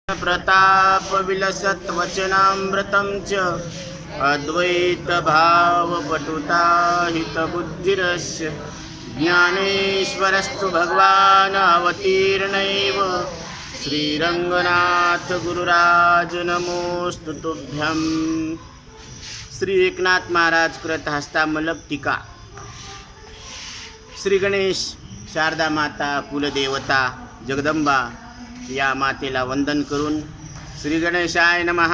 प्रताप विलसत वचनामृतं च अद्वैत भाव पटुता हित बुद्धिरस्य ज्ञानेश्वरस्तु भगवान् अवतीर्णैव श्रीरंगनाथ गुरुराज नमोस्तु तुभ्यं। श्री एकनाथ महाराज कृत हस्तामलक टीका। श्री गणेश शारदा माता कुलदेवता जगदंबा या मातेला वंदन करून श्री गणेशाय नमः,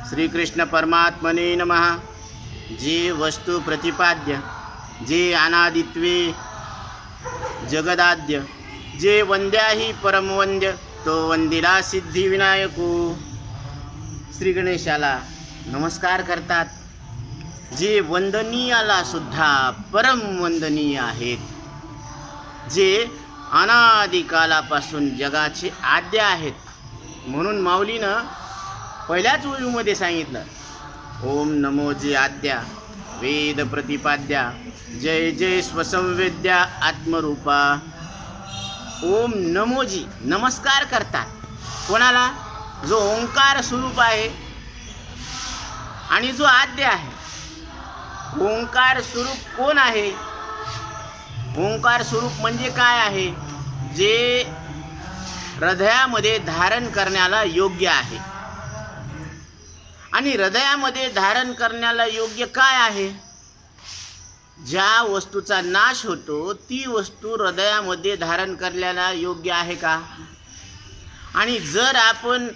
श्री कृष्ण परमात्मने नमः। जे वस्तु प्रतिपाद्य, जे अनादित्वे जगदाद्य, जे वंद्याही परमवंद्य, तो वंदिला सिद्धिविनायको। श्री गणेशाला नमस्कार करतात, जे वंदनीयाला सुद्धा परम वंदनीय आहेत, जे अनादिकालापासून जगाचे आद्य आहेत। म्हणून माऊलीनं पहिल्याच ओळीमध्ये सांगितलं, ओम नमो जे आद्या वेद प्रतिपाद्या जय जय स्वसंवेद्या आत्मरूपा। ओम नमोजी नमस्कार करतात कोणाला? जो ओंकार स्वरूप आहे आणि जो आद्य आहे। ओंकार स्वरूप कोण आहे? ओंकार स्वरूप म्हणजे काय आहे? जे हृदयामध्ये धारण करण्याला योग्य आहे। आणि हृदयामध्ये धारण करण्याला योग्य काय आहे? ज्या वस्तूचा नाश होतो ती वस्तू हृदयामध्ये धारण करण्याला योग्य आहे का? आणि जर आपण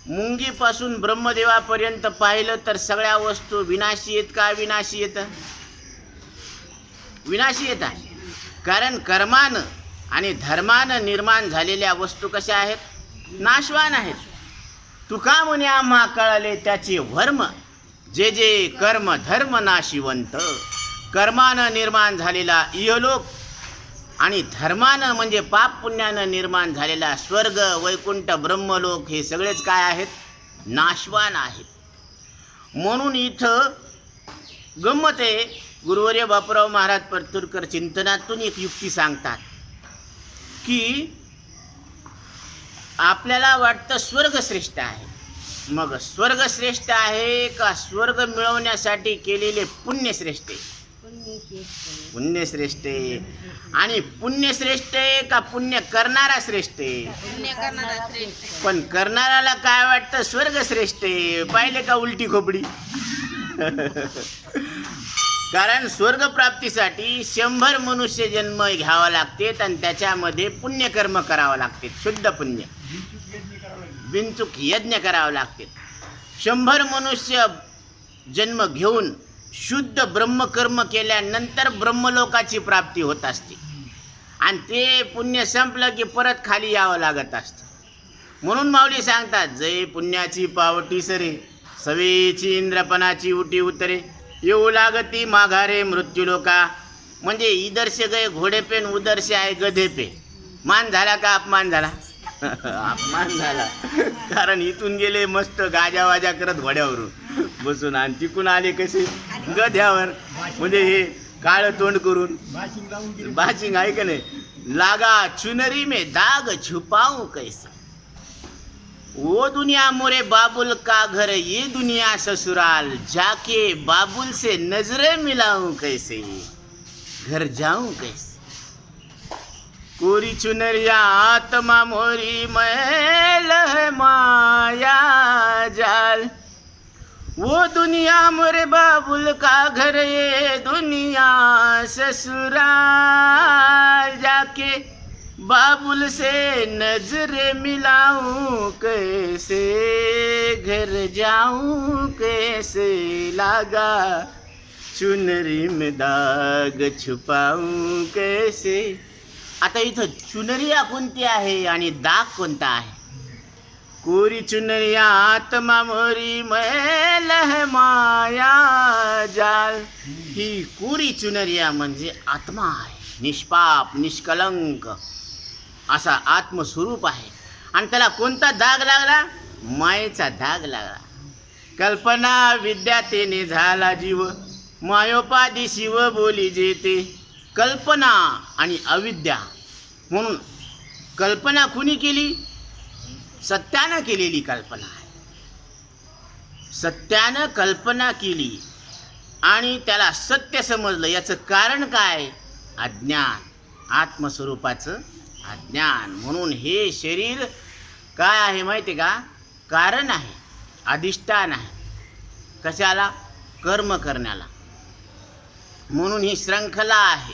मुंगीपासून ब्रह्मदेवापर्यंत पाहिलं तर सगळ्या वस्तू विनाशी आहेत का? विनाशी येतात, विनाशी येतात। कारण कर्मानं आणि धर्मानं निर्माण झालेल्या वस्तू कशा आहेत? नाशवान आहेत। तुका म्हणे आम्हा कळले त्याचे वर्म, जे जे कर्म धर्म नाशिवंत। कर्मानं निर्माण झालेला इहलोक आणि धर्मानं म्हणजे पाप पुण्यानं निर्माण झालेला स्वर्ग वैकुंठ ब्रह्मलोक हे सगळेच काय आहेत? नाशवान आहेत। म्हणून इथं गंमत आहे, गुरुवर्य बापूराव महाराज परतूरकर चिंतनातून एक युक्ती सांगतात की आपल्याला वाटतं स्वर्ग श्रेष्ठ आहे। मग स्वर्ग श्रेष्ठ आहे का स्वर्ग मिळवण्यासाठी केलेले पुण्य श्रेष्ठ आहे? पुण्य श्रेष्ठ आहे। आणि पुण्य श्रेष्ठ आहे का पुण्य करणारा श्रेष्ठ आहे? पण करणाऱ्याला काय वाटतं? स्वर्ग श्रेष्ठ आहे। पाहिले का उलटी खोपडी? कारण स्वर्गप्राप्तीसाठी 100 मनुष्य जन्म घ्यावा लागतात आणि त्याच्यामध्ये पुण्यकर्म करावं लागते, शुद्ध पुण्य, बिनचूक यज्ञ करावं लागते। 100 मनुष्य जन्म घेऊन शुद्ध ब्रह्मकर्म केल्यानंतर ब्रह्मलोकाची प्राप्ती होत असते आणि ते पुण्य संपलं की परत खाली यावं लागत असतं। म्हणून माऊली सांगतात, जय पुण्याची पावटी सरे सवेची इंद्रपणाची उटी उतरे, येऊ लागती माघारे मृत्यूलोका। म्हणजे इदरसे गए घोडे पेन उदरसे आहे गधे पे। मान झाला का अपमान झाला? अपमान झाला। कारण इथून गेले मस्त गाजावाजा करत घोड्यावरून बसून आणि तिकून आले कसे? गध्यावर। म्हणजे हे काळ तोंड करून बाशिंग आहे का नाही? लागा चुनरी में दाग छुपाऊं कैसे, वो दुनिया मोरे बाबुल का घर, ये दुनिया ससुराल, जाके बाबुल से नजरें मिलाऊं कैसे, घर जाऊं कैसे। कोरी चुनरिया आत्मा मोरी मैल है माया जाल, वो दुनिया मोरे बाबुल का घर, ये दुनिया ससुराल, जाके बाबुल से नजरे मिलाऊं कैसे, घर जाऊं कैसे, लागा चुनरी में दाग छुपाऊं कैसे। आता इथं चुनरिया कोणती आहे आणि दाग कोणता आहे? कोरी चुनरिया आत्मा मोरी मैल है माया जाल। ही कोरी चुनरिया म्हणजे आत्मा आहे, निष्पाप निष्कलंक असा आत्मस्वरूप आहे। आणि त्याला कोणता दाग लागला? मायेचा दाग लागला। कल्पना विद्यातेने झाला जीव, मायोपाधी शिव बोली जेते। कल्पना आणि अविद्या, म्हणून कल्पना कुणी केली? सत्यानं केलेली कल्पना आहे. सत्यानं कल्पना केली आणि त्याला सत्य समजलं. याचं कारण काय? अज्ञान, आत्मस्वरूपाचं अज्ञान. म्हणून हे शरीर काय आहे माहिती आहे का? कारण आहे, अधिष्ठान आहे. कशाला? कर्म करण्याला. म्हणून ही श्रंखला आहे,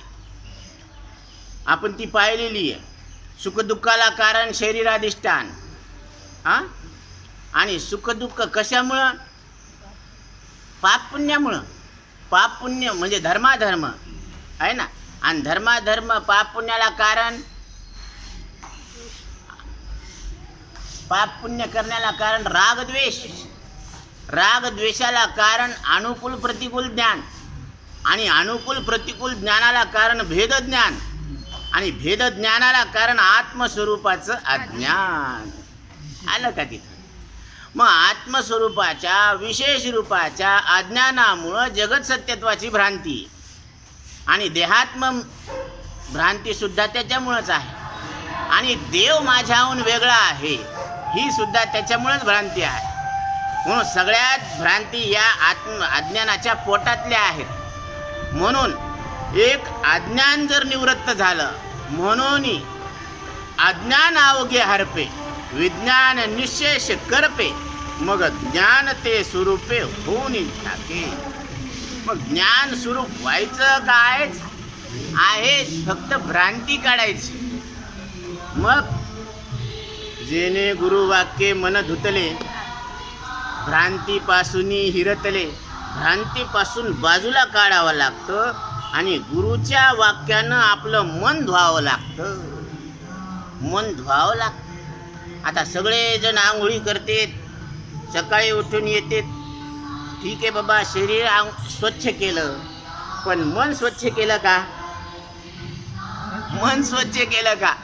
आपण ती पाहिलेली आहे. सुखदुःखाला कारण शरीर अधिष्ठान. हां, आणि सुखदुःख कशामुळं? पाप पुण्यामुळं. पाप पुण्य म्हणजे धर्माधर्म आहे ना. आणि धर्माधर्म पाप पुण्याला कारण, पाप पुण्य करण्याला कारण रागद्वेष. रागद्वेषाला कारण अनुकूल प्रतिकूल ज्ञान. आणि अनुकूल प्रतिकूल ज्ञानाला कारण भेदज्ञान. आणि भेदज्ञानाला कारण आत्मस्वरूपाचं अज्ञान. आलं का तिथं? मग आत्मस्वरूपाच्या विशेष रूपाच्या अज्ञानामुळं जगत सत्यत्वाची भ्रांती आणि देहात्म भ्रांतीसुद्धा त्याच्यामुळंच आहे. आणि देव माझ्याहून वेगळा आहे ही सुद्धा त्याच्यामुळंच भ्रांती आहे. म्हणून सगळ्यात भ्रांती या अज्ञानाच्या पोटातल्या आहेत. म्हणून एक अज्ञान जर निवृत्त झालं, म्हणून अज्ञान अवघे हरपे, विज्ञान निशेष करपे, मग ज्ञान ते स्वरूपे होऊन टाके. मग ज्ञान स्वरूप व्हायचं काय आहे? फक्त भ्रांती काढायची. मग जेणे गुरुवाक्ये मन धुतले, भ्रांतीपासून हिरतले. भ्रांतीपासून बाजूला काढावं लागतं आणि गुरुच्या वाक्यानं आपलं मन धुवावं लागतं. मन धुवावं लागतं. आता सगळेजण आंघोळी करतात, सकाळी उठून येतात. ठीक आहे बाबा, शरीर स्वच्छ केलं, पण मन स्वच्छ केलं का? मन स्वच्छ केलं का?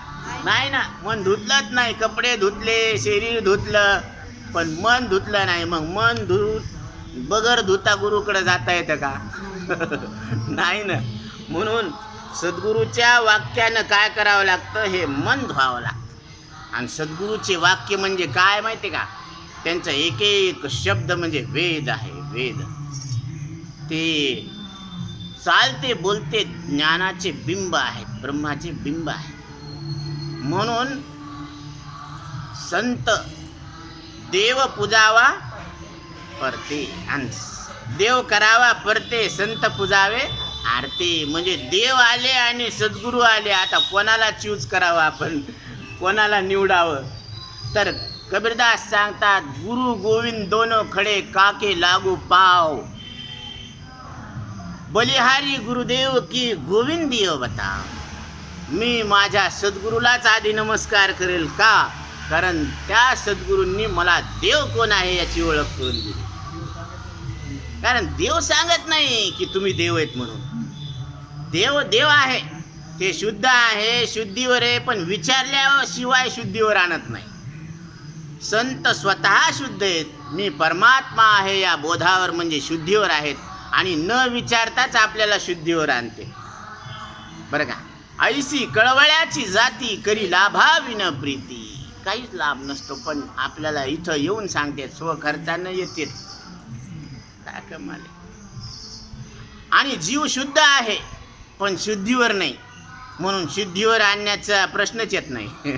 नाही ना. मन धुतलंच नाही. कपडे धुतले, शरीर धुतलं, पण मन धुतलं नाही. मग मन बगर धुता गुरुकडे जाता येतं का? नाही ना. म्हणून सद्गुरूच्या वाक्यानं काय करावं लागतं? हे मन धुवावं लागतं. आणि सद्गुरूचे वाक्य म्हणजे काय माहिती का? त्यांचा एक एक शब्द म्हणजे वेद आहे. वेद ते चालते बोलते ज्ञानाचे बिंब आहेत, ब्रह्माचे बिंब आहे. म्हणून संत देव पूजावा परते आणि देव करावा परते, संत पूजावे आरते. म्हणजे देव आले आणि सद्गुरू आले. आता कोणाला चूज करावं आपण, कोणाला निवडावं? तर कबीरदास सांगतात, गुरु गोविंद दोनों खडे काके लागू पाव, बलिहारी गुरुदेव की गोविंद देव बता. मी माझ्या सद्गुरूलाच आधी नमस्कार करेल. का? कारण त्या सद्गुरूंनी मला देव कोण आहे याची ओळख करून दिली. कारण देव सांगत नाही की तुम्ही देव आहेत म्हणून. देव देव आहे, ते शुद्ध आहे, शुद्धीवर आहे, पण विचारल्याशिवाय शुद्धीवर आणत नाही. संत स्वतः शुद्ध आहेत, मी परमात्मा आहे या बोधावर म्हणजे शुद्धीवर आहेत, आणि न विचारताच आपल्याला शुद्धीवर आणते. बरं का? ऐसी कळवळ्याची जाती करी लाभाविन प्रीती. काहीच लाभ नसतो, पण आपल्याला इथं येऊन सांगते, स्वखर्चानं येते. काय कमाल. आणि जीव शुद्ध आहे पण शुद्धीवर नाही, म्हणून शुद्धीवर आणण्याचा प्रश्नच येत नाही.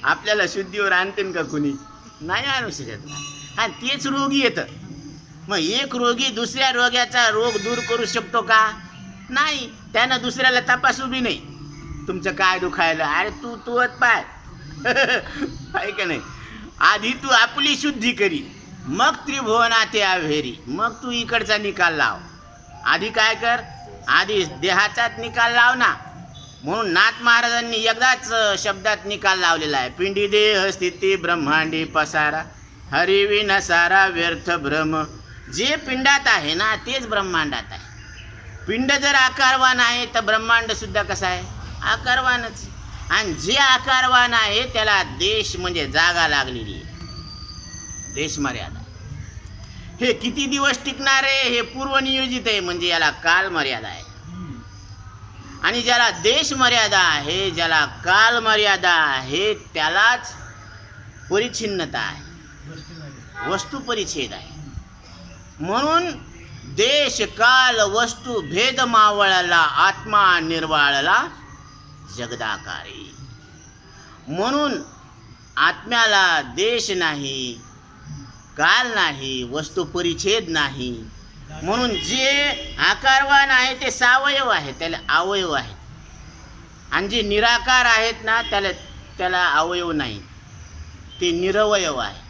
आपल्याला शुद्धीवर आणते का कुणी? नाही आणू शकत. हा, तेच रोगी येतं. मग एक रोगी दुसऱ्या रोग्याचा रोग दूर करू शकतो का? नाही. त्यानं दुसऱ्याला तपासू बी नाही तुमचं काय दुखायला. अरे तूच पाय. आहे का नाही? आधी तू आपली शुद्धी करी, मग त्रिभुवनाते आव्हेरी, मग तू इकडचा निकाल लाव. आधी काय कर? आधी देहाचाच निकाल लाव ना. म्हणून नाथ महाराजांनी एकदाच शब्दात निकाल लावलेला आहे, पिंडी देह स्थिती ब्रह्मांडी पसारा, हरिविना सारा व्यर्थ भ्रम. जे पिंडात आहे ना तेच ब्रह्मांडात आहे. पिंड जर आकारवान आहे तर ब्रह्मांड सुद्धा कसं आहे? आकारवानच. आणि जे आकारवान आहे त्याला देश म्हणजे जागा लागलेली आहे, देश मर्यादा. हे किती दिवस टिकणार आहे हे पूर्वनियोजित आहे, म्हणजे याला काल मर्यादा आहे. आणि ज्याला देश मर्यादा आहे, ज्याला काल मर्यादा आहे, त्यालाच परिच्छिन्नता आहे, वस्तू परिच्छेद आहे. म्हणून देश काल वस्तू भेद मावळला, आत्मा निर्वाळला जगदाकारी. म्हणून आत्म्याला देश नाही, काल नाही, वस्तू परिच्छेद नाही. म्हणून जे आकारवान आहे ते सावयव आहे, त्याला अवयव आहेत. आणि जे निराकार आहेत ना त्याला अवयव नाही, ते निरवयव आहे.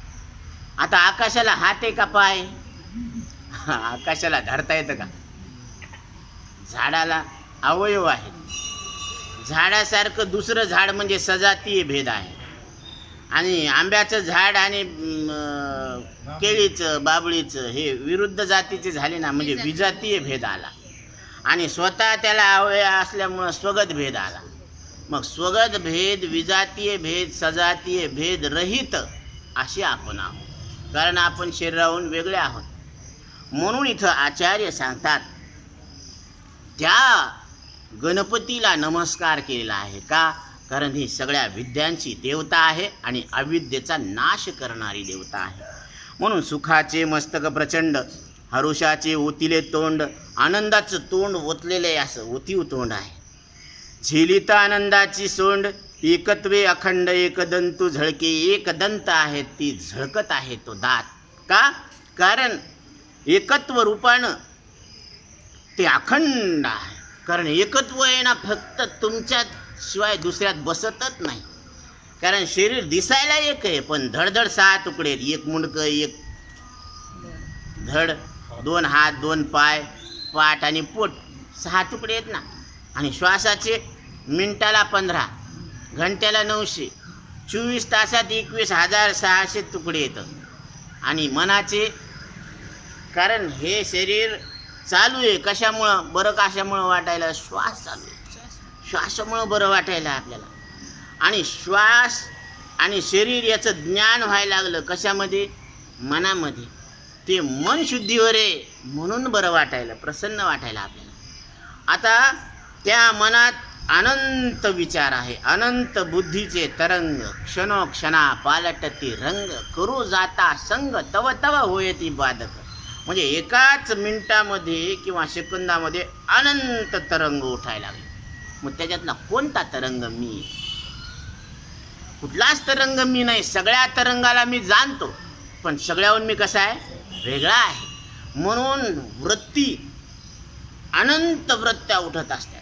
आता आकाशाला हात आहे का पाय? आकाशाला धरता येतं का? झाडाला अवयव आहेत. झाडासारखं दुसरं झाड म्हणजे सजातीय भेद आहे. आणि आंब्याचं झाड आणि केळीचं बाबळीचं हे विरुद्ध जातीचे झाले ना, म्हणजे विजातीय भेद आला. आणि स्वतः त्याला अवयव असल्यामुळं स्वगत भेद आला. मग स्वगत भेद, विजातीय भेद, सजातीय भेद रहित असे आपण आहोत, कारण आपण शरीराहून वेगळे आहोत. म्हणून इथं आचार्य सांगतात त्या गणपतीला नमस्कार केलेला आहे. का? कारण ही सगळ्या विद्यांची देवता आहे आणि अविद्येचा नाश करणारी देवता आहे. म्हणून सुखाचे मस्तक प्रचंड, हरुषाचे ओतिले तोंड, आनंदाचं तोंड ओतलेले असं ओतीव तोंड आहे. झेलित आनंदाची सोंड, एकत्वे अखंड एकदंतू झळके, एक दंत आहे ती झळकत आहे तो दात. का? कारण एकत्व रूपानं ते अखंड आहे. कारण एकत्व आहे ना, फक्त तुमच्यात शिवाय दुसऱ्यात बसतच नाही. कारण शरीर दिसायला एक आहे, पण धडधड 6 तुकडे आहेत. एक मुंडकं, एक धड, 2 हात, 2 पाय, पाठ आणि पोट, 6 तुकडे आहेत ना. आणि श्वासाचे मिनिटाला 15, घंट्याला 900, 24 तासात 21,600 तुकडे येतं. आणि मनाचे, कारण हे शरीर चालू आहे कशामुळं? बरं कशामुळं वाटायला? श्वास चालू आहे, श्वासामुळं बरं वाटायला आपल्याला. आणि श्वास आणि शरीर याचं ज्ञान व्हायला लागलं कशामध्ये? मनामध्ये. ते मन शुद्धीवर आहे म्हणून बरं वाटायला, प्रसन्न वाटायला आपल्याला. आता त्या मनात अनंत विचार आहे, अनंत बुद्धीचे तरंग, क्षणोक्षणा पालटती रंग, करू जाता संग तव तव होयती बाधक. म्हणजे एकाच मिनिटामध्ये किंवा सेकंदामध्ये अनंत तरंग उठायला लागले. मग त्याच्यातला कोणता तरंग मी? कुठलाच तरंग मी नाही. सगळ्या तरंगाला मी जाणतो, पण सगळ्याहून मी कसा आहे? वेगळा आहे. म्हणून वृत्ती, अनंत वृत्त्या उठत असतात.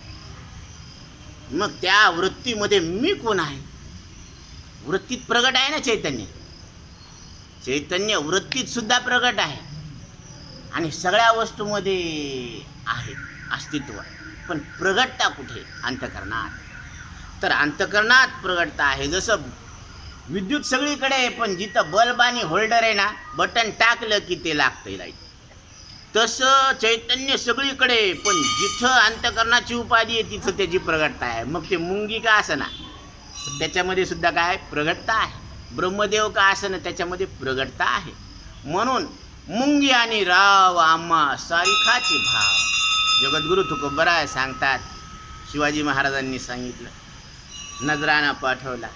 मग त्या वृत्तीमध्ये मी कोण आहे? वृत्तीत प्रगट आहे ना चैतन्य. चैतन्य वृत्तीत सुद्धा प्रगट आहे आणि सगळ्या वस्तूमध्ये आहे अस्तित्व. पण प्रगटता कुठे? अंतःकरणात. तर अंतःकरणात प्रगटता आहे. जसं विद्युत सगळीकडे आहे, पण जिथं बल्ब आणि होल्डर आहे ना, बटन टाकलं की ते लागतंय लाईट. तसं चैतन्य सगळीकडे, पण जिथं अंतःकरणाची उपाधी आहे तिथं त्याची प्रगटता आहे. मग ते मुंगी का असना, त्याच्यामध्ये सुद्धा काय प्रगटता आहे. ब्रह्मदेव का असना, त्याच्यामध्ये प्रगटता आहे. म्हणून मुंगी आणि राव आम्हा सारिखाची भाव. जगद्गुरु तुकोबराय सांगतात, शिवाजी महाराजांनी सांगितलं, नजराणा पाठवला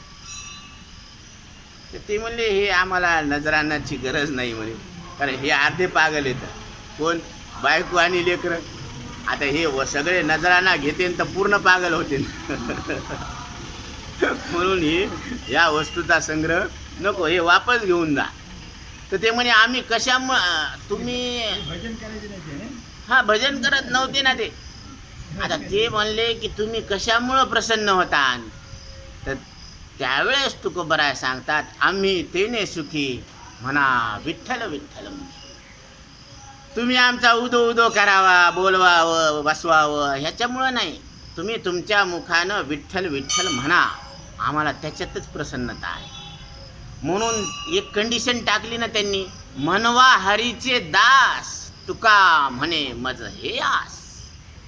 तर ते म्हणले हे आम्हाला नजराणाची गरज नाही म्हणे, कारण हे अर्धे पागल येतं. कोण? बायको आणि लेकरं. आता हे सगळे नजराणा घेते तर पूर्ण पागल होते. म्हणून हे या वस्तूचा संग्रह नको, हे वापस घेऊन जा. तर ते म्हणे आम्ही कशामुळं? तुम्ही हां भजन करत नव्हते ना ते. आता ते म्हणले की तुम्ही कशामुळं प्रसन्न होता? तर त्यावेळेस तुकोबराय सांगतात, आम्ही तेने सुखी म्हणा विठ्ठल विठ्ठल. तुम्ही आमचा उदो उदो करावा, बोलवावं, बसवावं ह्याच्यामुळं नाही. तुम्ही तुमच्या मुखानं विठ्ठल विठ्ठल म्हणा, आम्हाला त्याच्यातच प्रसन्नता आहे. म्हणून एक कंडिशन टाकली ना त्यांनी, म्हणवा हरीचे दास तुका म्हणे मज हे आस.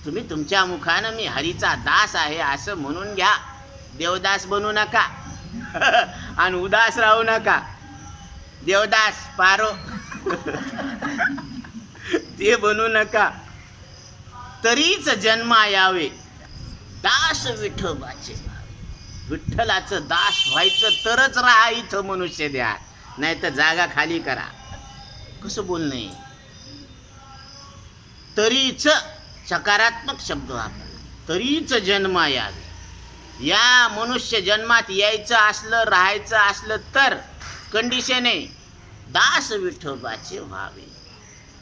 तुम्ही तुमच्या मुखानं मी हरीचा दास आहे असं म्हणून घ्या. देवदास बनू नका आणि उदास राहू नका. देवदास पारो ते बनू नका. तरीच जन्मा यावे दास विठोबाचे. विठ्ठलाचं दास व्हायचं तरच राहा इथं मनुष्य द्या, नाही तर जागा खाली करा. कसं बोलणं आहे? तरीच सकारात्मक शब्द वापरला. तरीच जन्म यावे. या मनुष्य जन्मात यायचं असलं, राहायचं असलं तर कंडिशन आहे दास विठोबाचे व्हावे.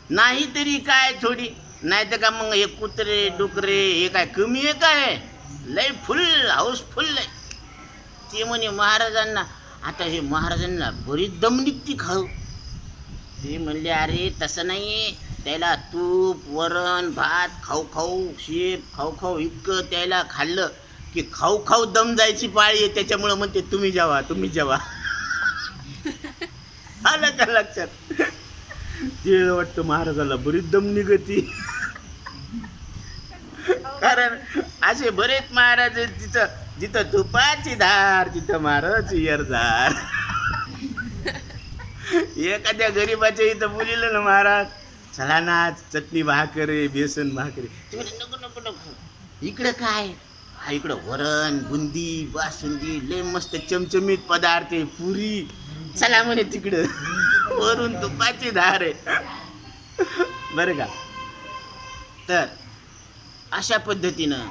नाहीतरी काय थोडी, नाही तर का मग हे कुत्रे डुकरे हे काय कमी आहे काय? लय फुल हाऊसफुल आहे. ते म्हणे महाराजांना, आता हे महाराजांना बरीच दम निघती खाऊ. ते म्हणले अरे तसं नाही, त्याला तूप वरण भात खाऊ खाऊ शेप खाऊ खाऊ इतकं त्याला खाल्लं की खाऊ खाऊ दम जायची पाळी आहे. त्याच्यामुळं म्हणते तुम्ही जेवा तुम्ही जेवा. आलं का लक्षात? ते वाटतं महाराजाला बरीच दम निघती. कारण असे बरेच महाराज तिथं, जिथं तुपाची धार तिथं महाराजाची येरधार. एखाद्या गरीबाच्या इथं बोलिलं ना महाराज, चला ना चटणी भाकरी बेसन भाकरी, नको नको नको, इकडं काय, हा इकडं वरण बुंदी बासुंदी लय मस्त चमचमीत पदार्थ आहे, पुरी, चला म्हणे तिकडं वरून तुपाची धार आहे. बरं का? तर अशा पद्धतीनं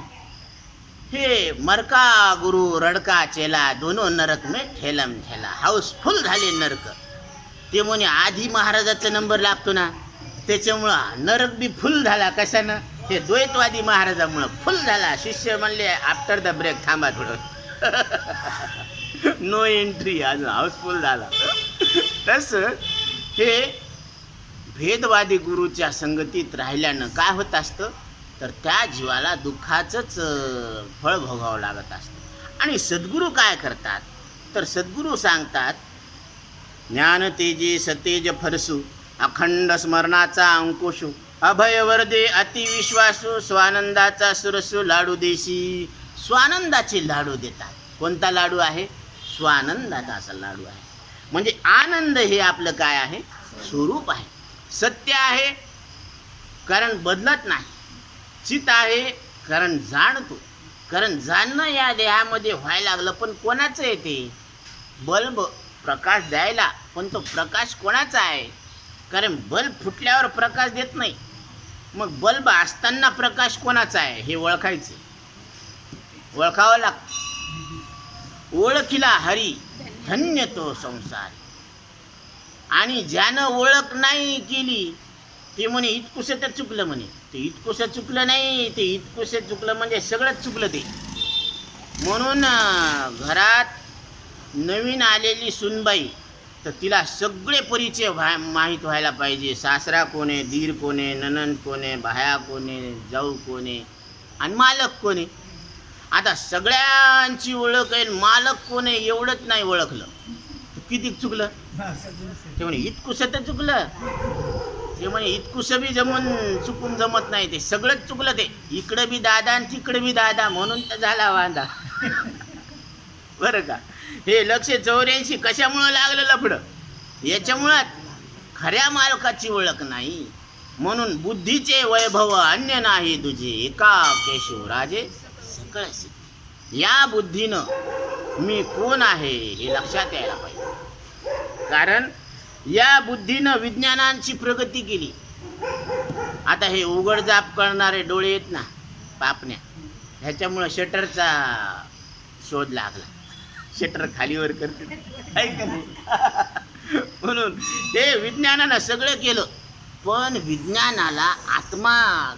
हे मरका गुरु रडका चेला दोनो नरक में ठेलम ठेला, हाऊसफुल झाले नरक. ते म्हणे आधी महाराजाचा नंबर लागतो ना, त्याच्यामुळं नरक बी फुल झाला. कशानं? हे द्वैतवादी महाराजामुळं फुल झाला. शिष्य म्हणले आफ्टर द ब्रेक थांबा थोडं, नो एंट्री, अजून हाऊसफुल झाला. तसं हे भेदवादी गुरुच्या संगतीत राहिल्यानं काय होत असतं, तर त्या जीवाला दुःखाचंच फळ भोगावं लागत असतं. आणि सद्गुरू काय करतात, तर सद्गुरू सांगतात ज्ञान तेजे सतेज फरसू, अखंड स्मरणाचा अंकुशू, अभय वरदे अतिविश्वासू, स्वानंदाचा सुरसू लाडू देशी. स्वानंदाचे लाडू देतात. कोणता लाडू आहे? स्वानंदाचा असा लाडू आहे. म्हणजे आनंद हे आपलं काय आहे? स्वरूप आहे. सत्य आहे कारण बदलत नाही. चित आहे कारण जाणतो. कारण जाणणं या देहामध्ये व्हायला लागलं, पण कोणाचं आहे ते? बल्ब प्रकाश द्यायला, पण तो प्रकाश कोणाचा आहे? कारण बल्ब फुटल्यावर प्रकाश देत नाही. मग बल्ब असताना प्रकाश कोणाचा आहे हे ओळखायचं, ओळखावं लागतं. ओळखीला हरी धन्य तो संसार. आणि ज्यानं ओळख नाही केली ते म्हणे इतकुसं तर चुकलं म्हणे. ते इतकुसं चुकलं नाही, ते इतकुसं चुकलं म्हणजे सगळंच चुकलं ते. म्हणून घरात नवीन आलेली सुनबाई, तर तिला सगळे परिचय माहीत व्हायला पाहिजे. सासरा कोण आहे, दीर कोण आहे, नणंद कोण आहे, भाया कोण आहे, जाऊ कोण आहे आणि मालक कोण आहे. आता सगळ्यांची ओळख आहे, मालक कोण आहे एवढंच नाही ओळखलं, किती चुकलं. ते म्हणे इतकुसं तर चुकलं. ते म्हणे इतकुसं बी चुकून जमत नाही, ते सगळंच चुकलं. ते इकडं बी दादा आणि तिकडं बी दादा, म्हणून तर झाला वांदा. बरं का? हे 184 कशामुळं लागलं लफडं? याच्यामुळं खऱ्या मालकाची ओळख नाही. म्हणून बुद्धीचे वैभव अन्य नाही तुझे, एका केशव राजे सकळ सिद्धी. या बुद्धीनं मी कोण आहे हे लक्षात यायला पाहिजे. कारण या बुद्धीनं विज्ञानांची प्रगती केली. आता हे उघडझाप करणारे डोळे आहेत ना, पापण्या, ह्याच्यामुळं शटरचा शोध लागला. शटर खालीवर करते का नाही? म्हणून ते विज्ञानानं सगळं केलं, पण विज्ञानाला आत्मा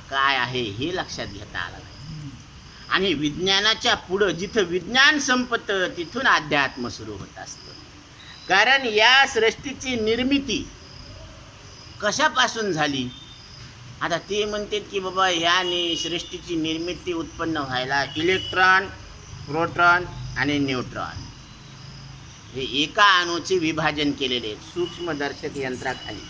काय आहे हे लक्षात घेता आलं नाही. आणि विज्ञानाच्या पुढं जिथं विज्ञान संपतं तिथून अध्यात्म सुरू होत असतं. कारण या सृष्टीची निर्मिती कशापासून झाली? आता ते म्हणतात की बाबा याने सृष्टीची निर्मिती उत्पन्न व्हायला इलेक्ट्रॉन, प्रोटॉन आणि न्यूट्रॉन हे एका अणूचे विभाजन केलेले आहेत सूक्ष्मदर्शक यंत्राखाली.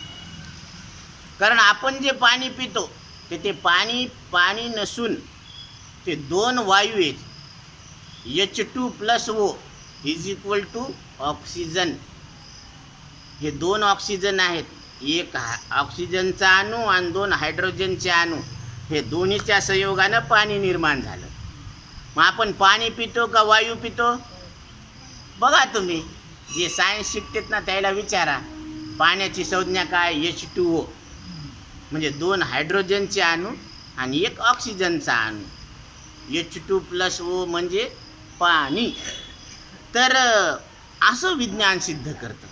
कारण आपण जे पाणी पितो ते पाणी नसून ते 2 वायू आहेत, H2+O = ऑक्सिजन. हे 2 ऑक्सिजन आहेत, एक ऑक्सिजनचा अणू आणि 2 हायड्रोजनचे अणू. हे दोन्हीच्या संयोगानं पाणी निर्माण झालं. मग आपण पाणी पितो का वायू पितो? बघा तुम्ही जे सायन्स शिकतात ना त्याला विचारा, पाण्याची संज्ञा काय? H2O, म्हणजे 2 हायड्रोजनचे अणू आणि 1 ऑक्सिजनचा अणू. H2+O म्हणजे पाणी. तर असं विज्ञान सिद्ध करतं.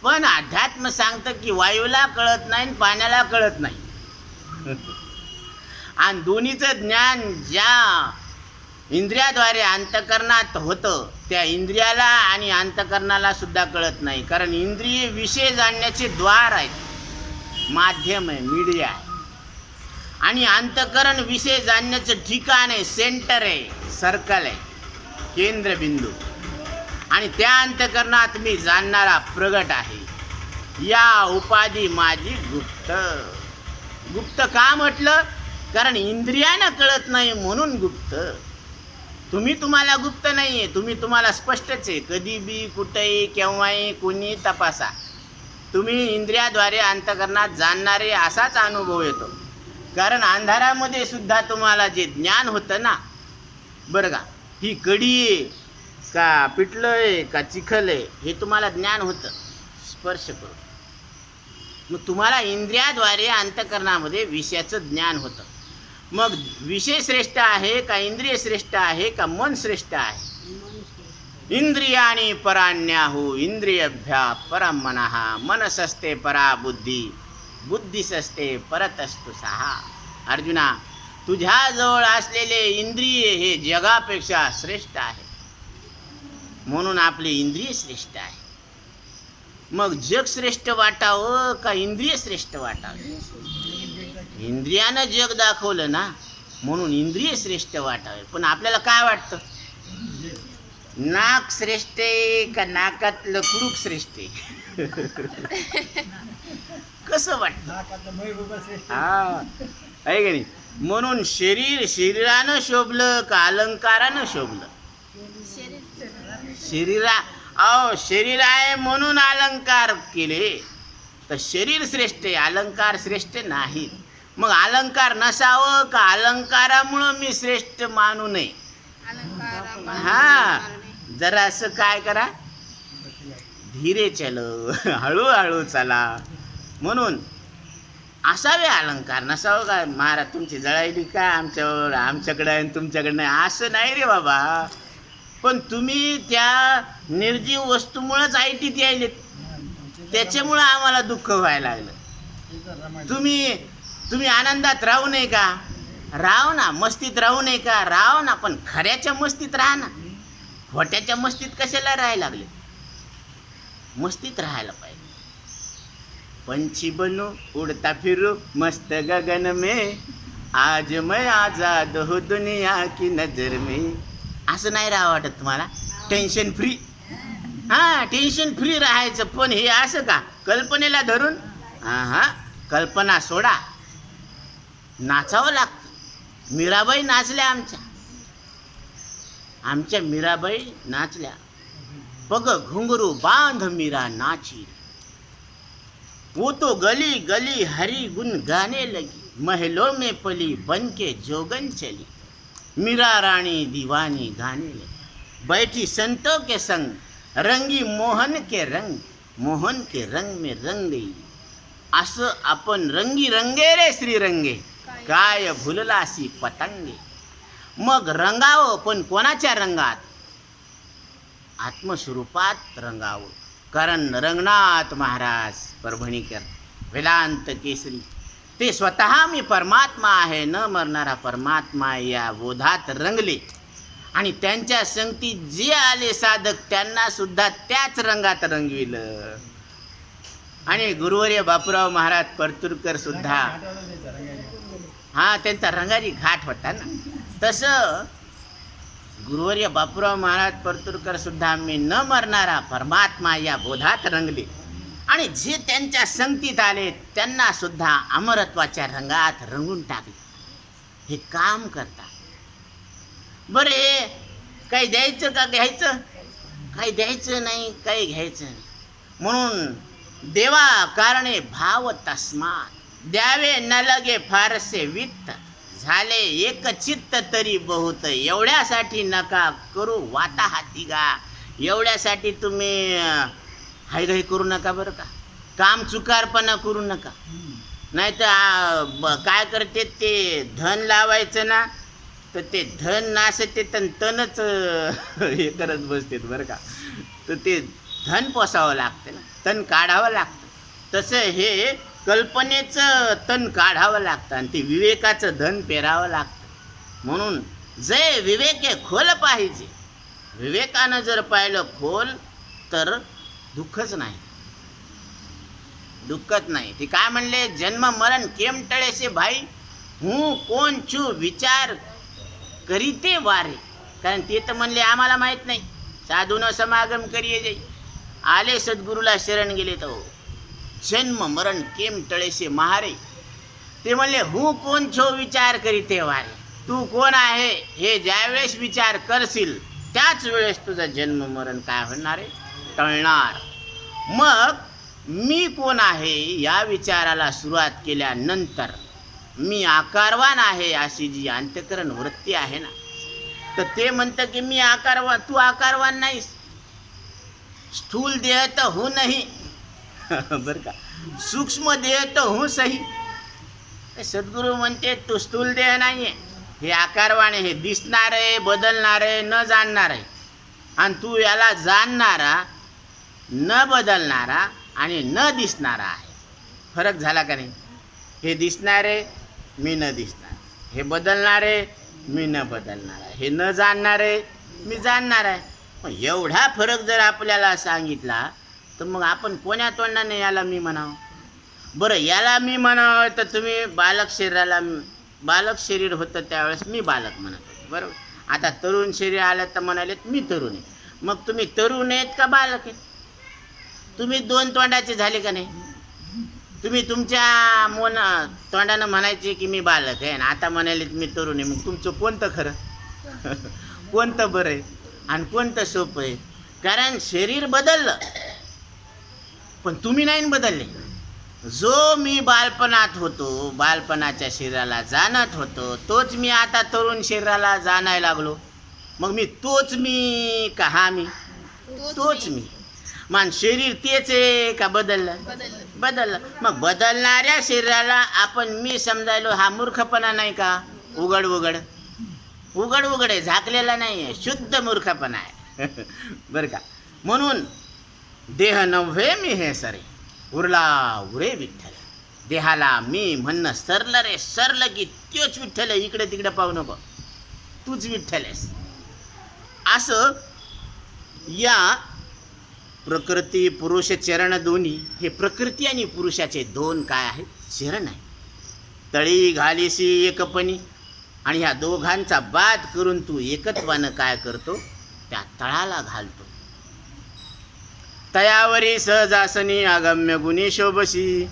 पण अध्यात्म सांगतं की वायूला कळत नाही आणि पाण्याला कळत नाही. आणि दोन्हीचं ज्ञान ज्या इंद्रियाद्वारे अंतःकरणात होतं त्या इंद्रियाला आणि अंतःकरणाला सुद्धा कळत नाही. कारण इंद्रिय विषय जाणण्याचे द्वार आहेत, माध्यम आहे, मीडिया आहे. आणि अंतःकरण विषय जाणण्याचं ठिकाण आहे, सेंटर आहे, सर्कल आहे, केंद्रबिंदू. आणि त्या अंतःकरणात मी जाणणारा प्रगट आहे. या उपाधी माझी गुप्त. गुप्त का म्हटलं? कारण इंद्रियानं कळत नाही म्हणून गुप्त. तुम्हाला गुप्त नाही आहे, तुम्हाला स्पष्टच आहे. कधी बी कुठेही केव्हाही कोणी तपासा, तुम्ही इंद्रियाद्वारे अंतःकरणात जाणणारे असाच अनुभव येतो. कारण अंधारामध्ये सुद्धा तुम्हाला जे ज्ञान होतं ना, बरं का, ही कडी आहे का पिठलं आहे का चिखल आहे हे तुम्हाला ज्ञान होतं स्पर्श करून. मग तुम्हाला इंद्रियाद्वारे अंतःकरणामध्ये विषयाचं ज्ञान होतं. मग विषय श्रेष्ठ आहे का इंद्रिय श्रेष्ठ आहे का मन श्रेष्ठ आहे? इंद्रियाणी पराण्याहु इंद्रियभ्या परम मनः मनसस्ते परा बुद्धी बुद्धिसस्ते परतस्तु सहा. अर्जुना, तुझ्याजवळ असलेले इंद्रिय हे जगापेक्षा श्रेष्ठ आहे म्हणून आपले इंद्रिय श्रेष्ठ आहे. मग जग श्रेष्ठ वाटावं का इंद्रिय श्रेष्ठ वाटावं? इंद्रियानं जग दाखवलं ना म्हणून इंद्रिय श्रेष्ठ वाटावे. पण आपल्याला काय वाटतं? नाक श्रेष्ठ आहे का नाकातलं कुरूक श्रेष्ठ आहे? कसं वाटतं? हा, आहे का नाही? म्हणून शरीरानं शोभलं का अलंकारानं शोभलं? शरीर आहे म्हणून अलंकार केले तर शरीर श्रेष्ठ आहे, अलंकार श्रेष्ठ नाही. मग अलंकार नसावं का अलंकारामुळं मी श्रेष्ठ मानू नये? हा, जरा असं काय करा, धीरे चलो, हळूहळू चला. म्हणून असावे अलंकार, नसावं का महाराज तुमची जळायली का आमच्याकडे आणि तुमच्याकडे नाही, असं नाही रे बाबा. पण तुम्ही त्या निर्जीव वस्तूमुळेच ऐटीत यायलेत, त्याच्यामुळं आम्हाला दुःख व्हायला लागलं. तुम्ही आनंदात राहू नये का? राहू ना. मस्तीत राहू नये का? राहू ना. पण खऱ्याच्या मस्तीत राहा ना. खोट्याच्या मस्तीत कशाला राहायला लागले? मस्तीत राहायला पाहिजे. पंछी बनू उड़ता फिरू मस्त गगन में, आज मैं आजाद हो दुनिया की नजर में. असं नाही राहा वाटत तुम्हाला? Tension free. हां, टेन्शन फ्री राहायचं. पण हे असं का कल्पनेला धरून? हां, कल्पना सोडा, नाचावं लागतं. मीराबाई नाचल्या, आमच्या मीराबाई नाचल्या. पग घुंगरू बांध मीरा नाची, वो तो गली गली हरी गुन गाने लगी, महलों में पली बन के जोगन चली, मीरा रानी दीवानी गाने लगी, बैठी संतों के संग रंगी मोहन के रंग में रंग गई. असं आपण रंगी रंगे रे श्रीरंगे, काय भुललासी पतंगे. मग रंगावं, पण कोणाच्या रंगात? आत्मस्वरूपात रंगावं. कारण रंगनाथ महाराज परभणीकर वेदांत केसरी ते स्वतः मी परमात्मा आहे, न मरणारा परमात्मा या बोधात रंगले. आणि त्यांच्या संगती जे आले साधक त्यांना सुद्धा त्याच रंगात रंगविलं. आणि गुरुवर्य बापूराव महाराज परतूरकर सुद्धा, हा, त्यांचा रंगारी घाट होता ना, तसं गुरुवर्य बापूराव महाराज परतूरकर सुद्धा मी न मरणारा परमात्मा या बोधात रंगले. आणि जे त्यांच्या संगतीत आले त्यांना सुद्धा अमरत्वाच्या रंगात रंगून टाकले. हे काम करतात. बरं, हे काही द्यायचं का घ्यायचं? काही द्यायचं नाही, काही घ्यायचं नाही. म्हणून देवा कारणे भाव तस्मात, द्यावे न लगे फारसे वित्त, झाले एक चित्त तरी बहुत, एवढ्यासाठी नका करू वाता हाती गा. एवढ्यासाठी तुम्ही हायघाई करू नका बरं का. काम चुकारपणा करू नका. नाही तर काय करते ते धन लावायचं ना, तर ते धन नासते तनच हे करत बसते बरं का. तर ते धन पोसावं लागतं ना, तण काढावं लागतं. तसं हे कल्पनेचं तण काढावं लागतं आणि ते विवेकाचं धन पेरावं लागतं. म्हणून जे विवेक आहे खोल पाहिजे. विवेकानं जर पाहिलं खोल तर दुःखच नाही, दुःखच नाही. ते काय म्हणले, जन्म मरण केम टळे से भाई, हूँ कोण छू विचार करीते वारे. कारण ते तर म्हणले आम्हाला माहीत नाही, साधून समागम करिये जाई. आले सद्गुरूला शरण गेले तो जन्म मरण केम टळे से महारे. ते म्हणले हूँ कोण छो विचार करीते वारे. तू कोण आहे हे ज्यावेळेस विचार करशील त्याच वेळेस तुझं जन्म मरण काय होणार आहे, टळणार. मग मी कोण आहे या विचाराला सुरुवात केल्यानंतर मी आकारवान आहे अशी जी अंतःकरण वृत्ती आहे ना, तर ते म्हणतं की मी आकारवान. तू आकारवान नाहीस. स्थूल देह तर हो नाही बरं का, सूक्ष्म देह तर हो सही. सद्गुरू म्हणते तू स्थूल देह नाही आहे, हे आकारवान आहे, हे दिसणार आहे, बदलणार आहे, न जाणणार आहे. आणि तू याला जाणणारा, न बदलणारा आणि न दिसणारा आहे. फरक झाला का नाही. हे दिसणारे मी न दिसणार, हे बदलणारे मी न बदलणार आहे, हे न जाणणारे मी जाणणार आहे. मग एवढा फरक जर आपल्याला सांगितला तर मग आपण कोण्या तोंडाने याला मी म्हणावं. बरं, याला मी म्हणावं तर तुम्ही बालक शरीर होतं त्यावेळेस मी बालक म्हणत होते, बरोबर. आता तरुण शरीर आलं तर म्हणालेत मी तरुण आहे. मग तुम्ही तरुण आहेत का बालक आहेत? तुम्ही दोन तोंडाचे झाले का नाही. तुम्ही तुमच्या तोंडानं म्हणायचे की मी बालक आहे आणि आता म्हणालेत मी तरुण आहे. मग तुमचं कोणतं खरं कोणतं बरं आहे आणि कोणतं सोपं आहे? कारण शरीर बदललं पण तुम्ही नाही बदलले. जो मी बालपणात होतो, बालपणाच्या शरीराला जाणत होतो, तोच मी आता तरुण शरीराला जाणायला लागलो. मग मी तोच मी का हा मी? तोच मी. मग शरीर तेच आहे का बदललं? बदललं. मग बदलणाऱ्या शरीराला आपण मी समजायलो, हा मूर्खपणा नाही का? उघड आहे, झाकलेला नाही आहे, शुद्ध मूर्खपणा आहे बरं का. म्हणून देह नव्हे मी हे सरे, उरला उरे विठ्ठल. देहाला मी म्हणणं सरलं रे, सरलं की तोच विठ्ठल आहे. इकडे तिकडे पाहू नको, तूच विठ्ठल आहेस. असं या प्रकृती पुरुष चरण दोन्ही, हे प्रकृती आणि पुरुषाचे दोन काय आहेत, चरण आहे. तळी घालीसी एकपणी, आणि ह्या दोघांचा बाद करून तू एकत्वानं काय करतो, त्या तळाला घालतो. तयावरी सहजासनी अगम्य गुणी शोभसी,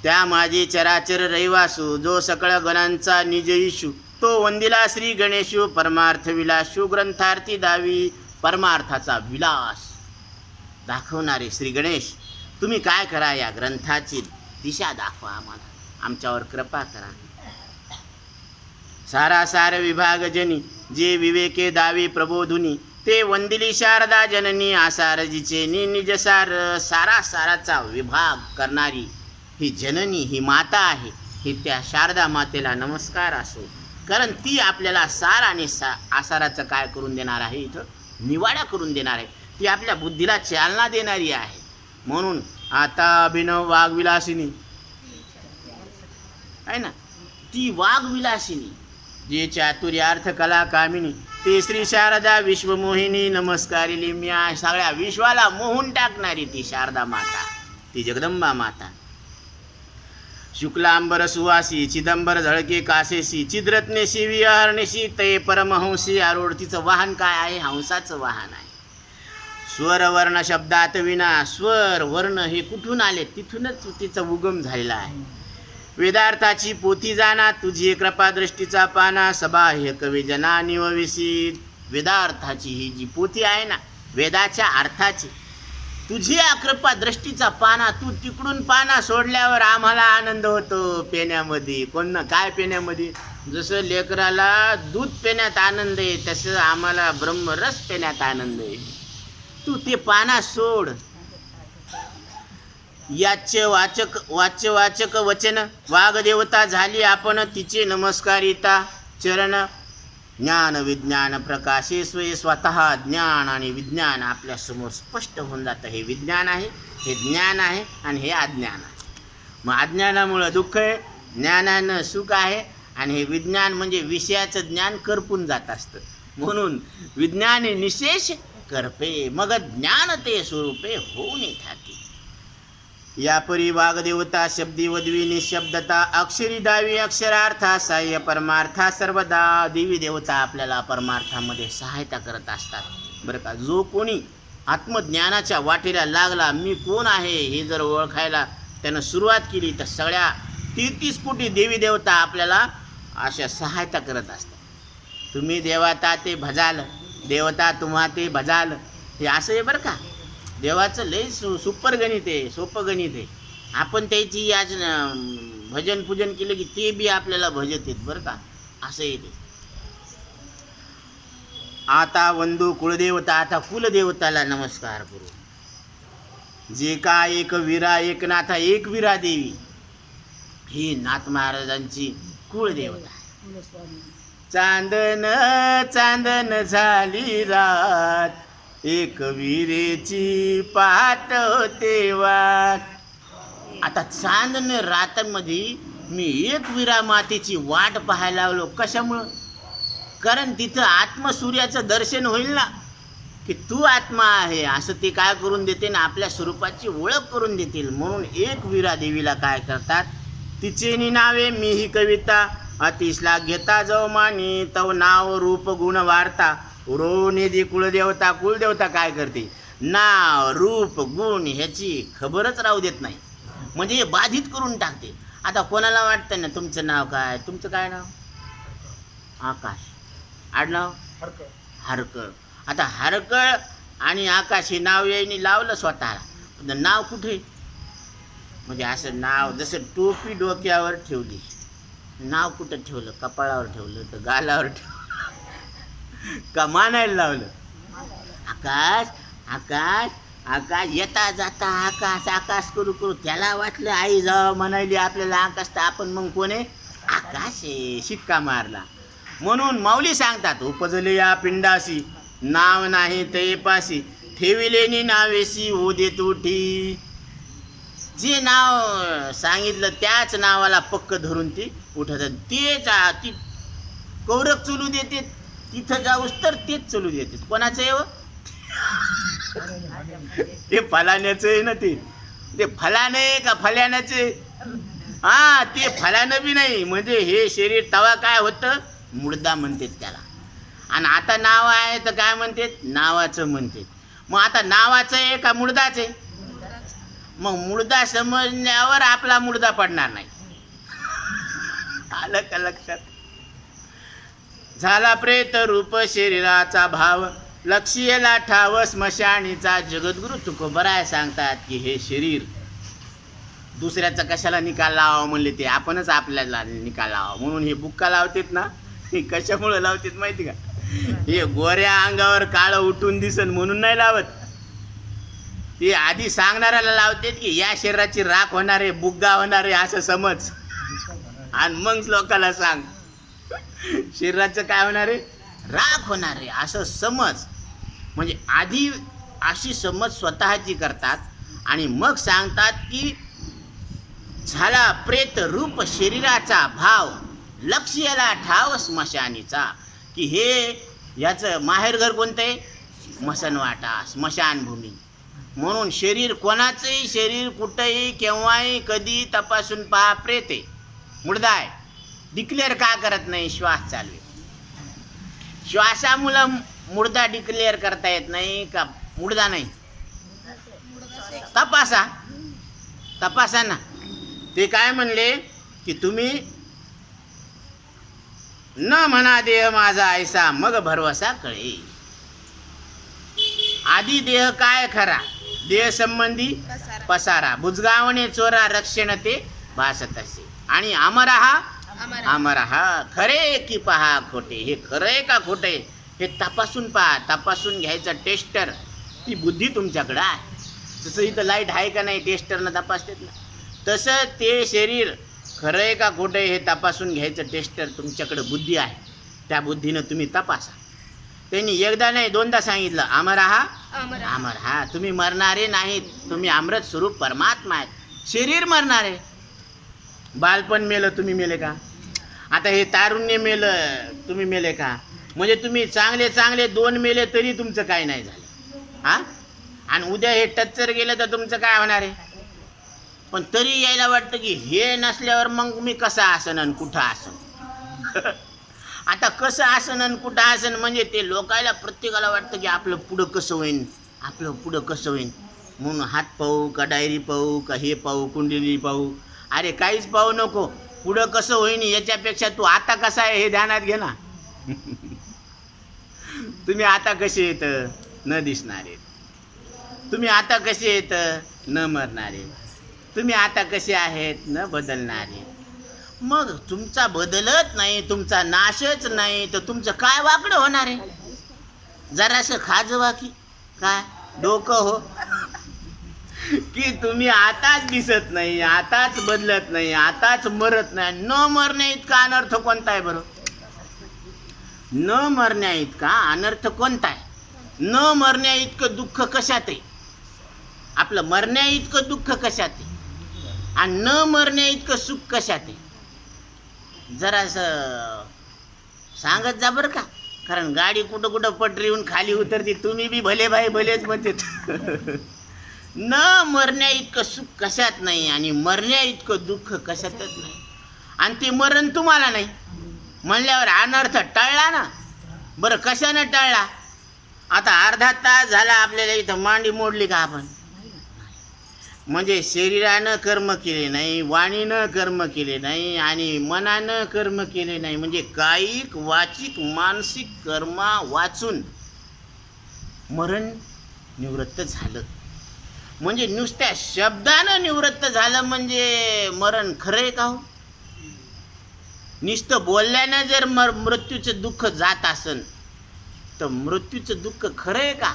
त्या माझी चराचर रहिवासू, जो सकळ गणांचा निज ईशू, तो वंदिला श्री गणेशू, परमार्थ विलासू, ग्रंथार्थी दावी. परमार्थाचा विलास दाखवणारे श्री गणेश, तुम्ही काय करा, या ग्रंथाची दिशा दाखवा आम्हाला, आमच्यावर कृपा करा. सारासार विभागजनी, जे विवेके दावी प्रबोधुनी, ते वंदिली शारदा जननी, आसार जिचे निजसार. सारासाराचा विभाग करणारी ही जननी, ही माता आहे. ही त्या शारदा मातेला नमस्कार असो. कारण ती आपल्याला सार आणि आसाराचं काय करून देणार आहे, इथं निवाडा करून देणार आहे. ती आपल्या बुद्धीला चालना देणारी आहे. म्हणून आता अभिनव वाघविलासिनी आहे ना, ती वाघविलासिनी, जे चातुर्यार्थ कला कामिनी, ते श्री शारदा विश्वमोहिनी. नमस्कारिली मी सगळ्या विश्वाला मोहून टाकणारी ती शारदा माता, ती जगदंबा माता. शुक्लांबर सुवासी, चिदंबर झळके कासेसी, चिद्रत्नेशी विहरणेशी, ते परमहंसी आरूढ. तिचं वाहन काय आहे, हंसाचं वाहन आहे. स्वर वर्ण शब्दात विना, स्वर वर्ण हे कुठून आले, तिथूनच तिचा उगम झालेला आहे. वेदार्थाची पोथी जाना, तुझी कृपादृष्टीचा पाना, सबाह्य कवी जना निवविसी. वेदार्थाची ही जी पोथी आहे ना, वेदाच्या अर्थाची, तुझी कृपा दृष्टीचा पाना, तू तिकडून पाना सोडल्यावर आम्हाला आनंद होतो पेण्यामध्ये. कोण काय पेण्यामध्ये? जसं लेकराला दूध पेण्यात आनंद आहे तसं आम्हाला ब्रह्मरस पेण्यात आनंद आहे. तू ते पाना सोड. याचे वाचक वचन वागदेवता झाली आपण तिचे नमस्कारिता चरण. ज्ञान विज्ञान प्रकाशे स्वतः ज्ञान आणि विज्ञान आपल्या समोर स्पष्ट होऊन जातं. हे विज्ञान आहे, हे ज्ञान आहे आणि हे अज्ञान आहे. मग अज्ञानामुळं दुःख आहे, ज्ञानानं सुख आहे. आणि हे विज्ञान म्हणजे विषयाचं ज्ञान करपून जात असतं. म्हणून विज्ञाने निशेष करपे मग ज्ञान ते स्वरूपे होऊन थाकी. या परी वागदेवता शब्दी वद्वी निशब्दता अक्षरी दावी अक्षरार्था सहाय्य परमार्था सर्वदा. देवी देवता आपल्याला परमार्थामध्ये सहायता करत असतात बरं का. जो कोणी आत्मज्ञानाच्या वाटेला लागला, मी कोण आहे हे जर ओळखायला त्यानं सुरुवात केली, तर सगळ्या 33 कोटी देवी देवता आपल्याला अशा सहायता करत असतात. तुम्ही देवता ते भजाल, देवता तुम्हा ते भजाल, हे असं आहे बरं का. देवाचं लय सुपर गणित आहे, सोपं गणित आहे. आपण त्याची आज भजन पूजन केलं की ते बी आपल्याला भजत आहेत बरं का. असं येते. आता वंदू कुलदेवता, आता कुलदेवताला नमस्कार करू. जे का एक वीरा एक नाथा एक वीरा देवी, ही नाथ महाराजांची कुलदेवता आहे. चांदन चांदन झाली रात, एक विरेची पाट होते वाट. आता चांदन रातांमध्ये मी एक विरा मातेची वाट पाहायला लागलो. कशामुळं? कारण तिथं आत्मसूर्याचं दर्शन होईल ना, की तू आत्मा आहे असं ते काय करून देते ना, आपल्या स्वरूपाची ओळख करून देतील. म्हणून एक विरा देवीला काय करतात, तिचे नावे मी ही कविता अतिशला घेता जाऊ मानी, तव नाव रूप गुण वार्ता. उरोनिधी कुलदेवता, कुलदेवता काय करते, नाव रूप गुण ह्याची खबरच राहू देत नाही, म्हणजे हे बाधित करून टाकते. आता कोणाला वाटतं ना तुमचं नाव काय, तुमचं काय नाव? आकाश. आडनाव हरकळ. आता हरकळ आणि आकाश हे नाव यायनी लावलं स्वतःला, पण नाव कुठे? म्हणजे असं नाव जसं टोपी डोक्यावर ठेवली, नाव कुठं ठेवलं? कपाळावर ठेवलं तर गालावर ठेवलं का मानायला लावलं? आकाश आकाश आकाश. येता जाता आकाश आकाश करू करू त्याला वाटलं आई जावं म्हणायली आपल्याला आकाश, तर आपण मग कोण आहे? आकाश आहे. शिक्का मारला. म्हणून माऊली सांगतात, उपजले या पिंडासी नाव नाही ते पासी, ठेविलेनी नावेसी हो दे तुठी. जे नाव सांगितलं त्याच नावाला पक्क धरून ती उठत, तेच ती कौरक चलू देते. तिथं जाऊस तर तेच चलू देते. कोणाचं आहे? ते फलाण्याचं आहे ना, ते फलानं आहे का फल्याण्याचं आहे? हा, ते फलानं बी नाही. म्हणजे हे शरीर तवा काय होतं, मुर्दा म्हणतात त्याला. आणि आता नाव आहे तर काय म्हणतात, नावाचं म्हणतात. मग आता नावाचं आहे का मुर्दाचं आहे? मग मुर्दा समजण्यावर आपला मुर्दा पडणार नाही. आलं का लक्षात? झाला प्रेत रूप शरीराचा भाव, लक्ष्यला ठाव स्मशानीचा. जगद्गुरु तुकोबराय सांगतात की हे शरीर दुसऱ्याचा कशाला निकाल लावावं म्हणले, ते आपणच आपल्याला निकाल लावा. म्हणून हे बुक्का लावतात ना, हे कशामुळे लावतात माहिती का? हे गोऱ्या अंगावर काळं उठून दिसन म्हणून नाही लावत. ते आधी सांगणाऱ्याला लावतात की या शरीराची राख होणार आहे, बुग्गा होणार आहे असं समज, आणि मग लोकांना सांग शरीराचं काय होणार आहे, राख होणार आहे असं समज. म्हणजे आधी अशी समज स्वतःची करतात आणि मग सांगतात की झाला प्रेत रूप शरीराचा भाव, लक्ष्याला ठाव स्मशानीचा. की हे याचं माहेरघर कोणतं आहे? स्मशानवाटा, स्मशानभूमी. म्हणून शरीर कोणाचंही शरीर कुठंही केव्हाही कधी तपासून पहा, प्रेत आहे, मुर्दा आहे. डिक्लेअर का करत नाही? श्वास चालू आहे. श्वासामुळं मुर्दा डिक्लेअर करता येत नाही का मुर्दा नाही? तपासा, तपासा ना. ते काय म्हणले की तुम्ही न म्हणा देह माझा ऐसा, मग भरवसा कळे. आधी देह काय खरा, देह संबंधी पसारा, बुजगावणे चोरा रक्षण ते भासत असे. आणि अमरहा खरे की पहा खोटे, हे खरंय का खोटे हे तपासून पहा. तपासून घ्यायचा टेस्टर, ती बुद्धी तुमच्याकडं आहे. जसं इथं लाईट आहे का नाही टेस्टरनं तपासतात ना, तसं ते शरीर खरंय का खोटं हे तपासून घ्यायचं टेस्टर तुमच्याकडं बुद्धी आहे. त्या बुद्धीनं तुम्ही तपासा. त्यांनी एकदा नाही दोनदा सांगितलं, अमरहा तुम्ही मरणारे नाहीत, तुम्ही अमृत स्वरूप परमात्मा आहेत. शरीर मरणारे, बालपण मेलं तुम्ही मेले का? आता हे तारुण्य मेलं तुम्ही मेले का? म्हणजे तुम्ही चांगले चांगले 2 मेले तरी तुमचं काय नाही झालं हा. आणि उद्या हे टच्चर गेलं तर तुमचं काय होणार आहे? पण तरी यायला वाटतं की हे नसल्यावर मग मी कसा आसन आणि कुठं आसन. आता कसं आसन आणि कुठं आसन म्हणजे ते लोकायला प्रत्येकाला वाटतं की आपलं पुढं कसं होईन, आपलं पुढं कसं होईन. म्हणून हात पाहू का डायरी पाहू का हे पाहू कुंडली पाहू. अरे काहीच पाहू नको, पुढं कसं होईन याच्यापेक्षा तू आता कसा आहे हे ध्यानात घे ना. तुम्ही आता कसे येत न दिसणारे, तुम्ही आता कसे येत न मरणारे, तुम्ही आता कसे आहेत न बदलणारे. मग तुमचा बदलत नाही, तुमचा नाशच नाही तर तुमचं काय वाकडं होणार आहे? जरासं खाजवा की काय डोकं हो की तुम्ही आताच दिसत नाही, आताच बदलत नाही, आताच मरत नाही. न मरण्या इतका अनर्थ कोणता आहे बरं? न मरण्या इतका अनर्थ कोणता आहे? न मरण्या इतकं दुःख कशात आहे? आपलं मरण्या इतकं दुःख कशात आहे आणि न मरण्या इतकं सुख कशात आहे? जरासं सांगत जा बरं का. कारण गाडी कुठं कुठं पटरीहून खाली उतरते, तुम्ही बी भले भाई भलेच म्हणते. न मरण्या इतकं सुख कशात नाही आणि मरण्या इतकं दुःख कशातच नाही. आणि ते मरण तुम्हाला नाही म्हणल्यावर अनर्थ टळला ना. बरं कशानं टळला? आता अर्धा तास झाला आपल्याला इथं मांडी मोडली का आपण? म्हणजे शरीरानं कर्म केले नाही, वाणीनं कर्म केले नाही आणि मनानं कर्म केले नाही. म्हणजे कायिक वाचिक मानसिक कर्मा वाचून मरण निवृत्त झालं. म्हणजे नुसत्या शब्दानं निवृत्त झालं म्हणजे मरण खरंय का हो? नुसतं बोलल्यानं जर मृत्यूचं दुःख जात असेल तर मृत्यूचं दुःख खरंय का?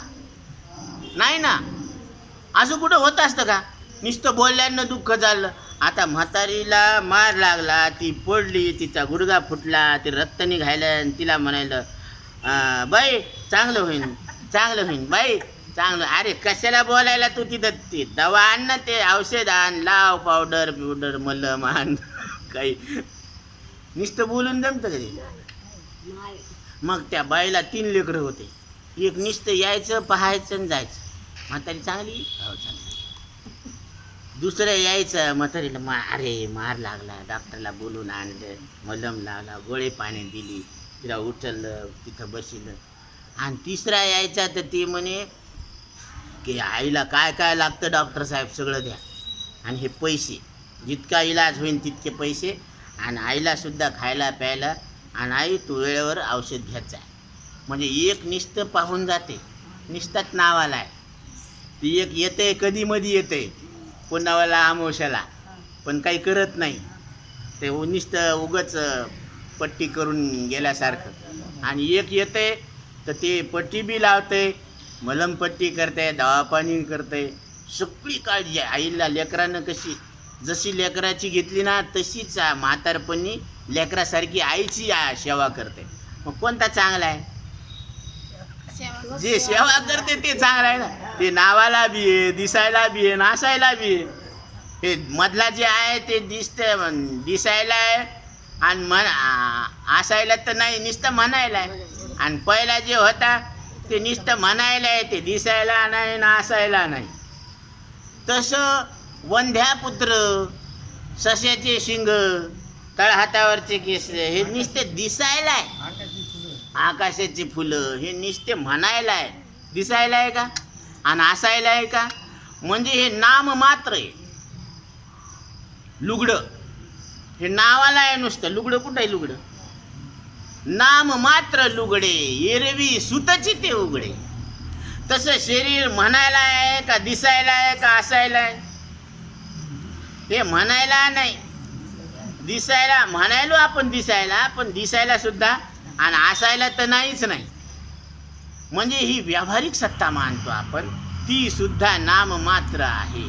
नाही ना. असं कुठं होत असतं का? नुसतं बोलल्यानं दुःख झालं. आता म्हातारीला मार लागला, ती पडली, तिचा गुडघा फुटला, ते रक्त निघायला आणि तिला म्हणायला बाई चांगलं होईन, चांगलं होईन, बाई चांगलं. अरे कशाला बोलायला तू तिथं? ते दवा आण ना, ते औषध आण, लाव, पावडर बिवडर मलम आण. काही नुसतं बोलून जमतं का ते? मग त्या बाईला 3 लेकरं होते. एक नुसतं यायचं पाहायचं आणि जायचं. म्हातारी चांगली, हो चांगली. दुसरं यायचं, म्हातारीला अरे मार लागला, डॉक्टरला बोलून आणलं, मलम लावला, गोळे पाणी दिली, तिला उचललं, तिथं बसलं. आणि तिसरा यायचा तर ती म्हणे की आईला काय काय लागतं डॉक्टर साहेब सगळं द्या, आणि हे पैसे जितका इलाज होईल तितके पैसे, आणि आईलासुद्धा खायला प्यायला, आणि आई तू वेळेवर औषध घ्यायचं आहे. म्हणजे एक नुसतं पाहून जाते, नुसताच नावाला आहे. ती एक येते कधी मधी येते पुन्हावाला आमोशाला, पण काही करत नाही. ते नुसतं उगच पट्टी करून गेल्यासारखं. आणि एक येते तर ते पट्टी बी लावते, मलमपट्टी करते, दवापाणी करते, सगळी काळजी आहे. आईला लेकरानं कशी जशी लेकराची घेतली ना तशीच म्हातारपणी लेकरासारखी आईची सेवा करते. मग कोणता चांगला आहे? जे सेवा करते ते चांगलं आहे ना. ते नावाला बी आहे, दिसायला बी आहे, नासायला बी आहे. हे मधला जे आहे ते दिसायला आहे आणि असायला तर नाही, नुसतं म्हणायला आहे. आणि पहिला जे होता ते नुसतं म्हणायला आहे, ते दिसायला नाही ना असायला नाही. तसं वंध्यापुत्र, सश्याचे शिंग, तळहातावरचे केस हे नुसते दिसायला आहे. आकाशाची फुलं हे नुसते म्हणायला आहे, दिसायला आहे का आणि असायला आहे का? म्हणजे हे नाम मात्र आहे. लुगडं हे नावाला आहे नुसतं. लुगडं कुठं आहे? लुगडं नाम मात्र लुगडे, एरवी सुतची ते उघडे. तसं शरीर म्हणायला आहे का दिसायला आहे का असायला आहे? हे म्हणायला नाही, दिसायला. म्हणायलो आपण दिसायला, पण दिसायला सुद्धा आणि असायला तर नाहीच नाही. म्हणजे ही व्यावहारिक सत्ता मानतो आपण, ती सुद्धा नाममात्र आहे.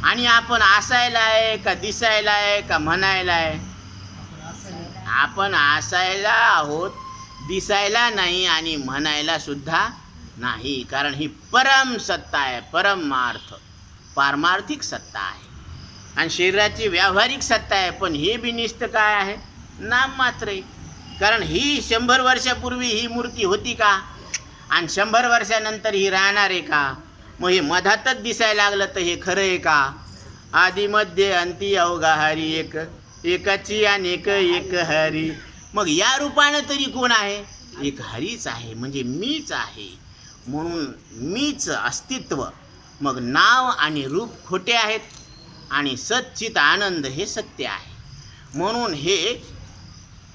आणि आपण असायला आहे का दिसायला आहे का म्हणायला आहे? आपण असायला आहोत, दिसायला नाही आणि म्हणायला सुद्धा नाही. कारण ही परम सत्ता आहे, परमार्थ, पारमार्थिक सत्ता आहे. आणि शरीराची व्यावहारिक सत्ता आहे, पण हे बी निष्ठ काय आहे? नाम मात्र आहे. कारण ही 100 वर्षापूर्वी ही मूर्ती होती का? आणि 100 वर्षानंतर ही राहणार आहे का? मग हे मधातच दिसायला लागलं तर हे खरं आहे का? आदि मध्य अंती अवघा हरी एक, एकाची अनेक एक हरी. मग या रूपानं तरी कोण आहे? एक हरीच आहे, म्हणजे मीच आहे. म्हणून मीच अस्तित्व. मग नाव आणि रूप खोटे आहेत आणि सच्चित आनंद हे सत्य आहे. म्हणून हे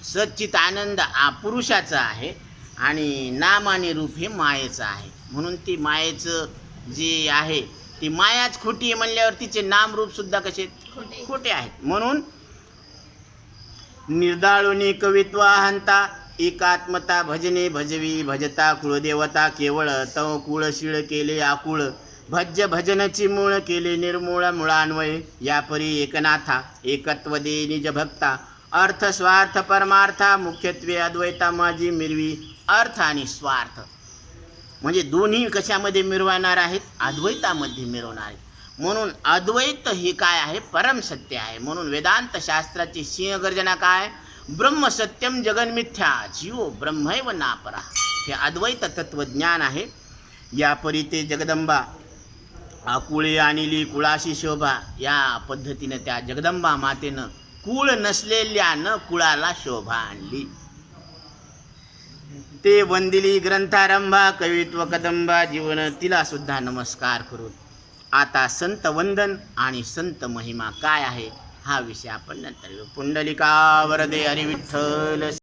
सच्चित आनंद पुरुषाचं आहे आणि नाम आणि रूप हे मायेचं आहे. म्हणून ती मायेचं जे आहे ती मायाच खोटी आहे म्हणल्यावर तिचे नाम रूप सुद्धा कसे खोटे आहेत. म्हणून निर्दाळुनी कवित्वा हंता एकात्मता भजने भजवी भजता कुळदेवता केवळ तव कुळशीळ केले आकुळ भज्य भजनची मूळ केले निर्मूळ मुळान्वये या परी एकनाथा एकत्व दे निज भक्ता अर्थ स्वार्थ परमार्था मुख्यत्वे अद्वैता माझी मिरवी. अर्थ आणि स्वार्थ म्हणजे दोन्ही कशामध्ये मिरवणार आहेत? अद्वैतामध्ये मिरवणार आहेत. म्हणून अद्वैत हे काय आहे? परम सत्य आहे. म्हणून वेदांत शास्त्राची सिंहगर्जना काय? ब्रह्म सत्यम जगन्मिथ्या जीव ब्रह्मैव नापरा. हे अद्वैत तत्वज्ञान आहे. या परी ते जगदंबा आकुळे आणली कुळाशी शोभा. या पद्धतीने त्या जगदंबा मातेनं कुळ नसलेल्यानं कुळाला शोभा आणली. ते वंदिली ग्रंथारंभा कवित्व कदंबा जीवन. तिला सुद्धा नमस्कार करून आता संत वंदन आणि संत महिमा काय आहे हा विषय आपण नंतर. पुंडलिका वरदे हरी विठ्ठल.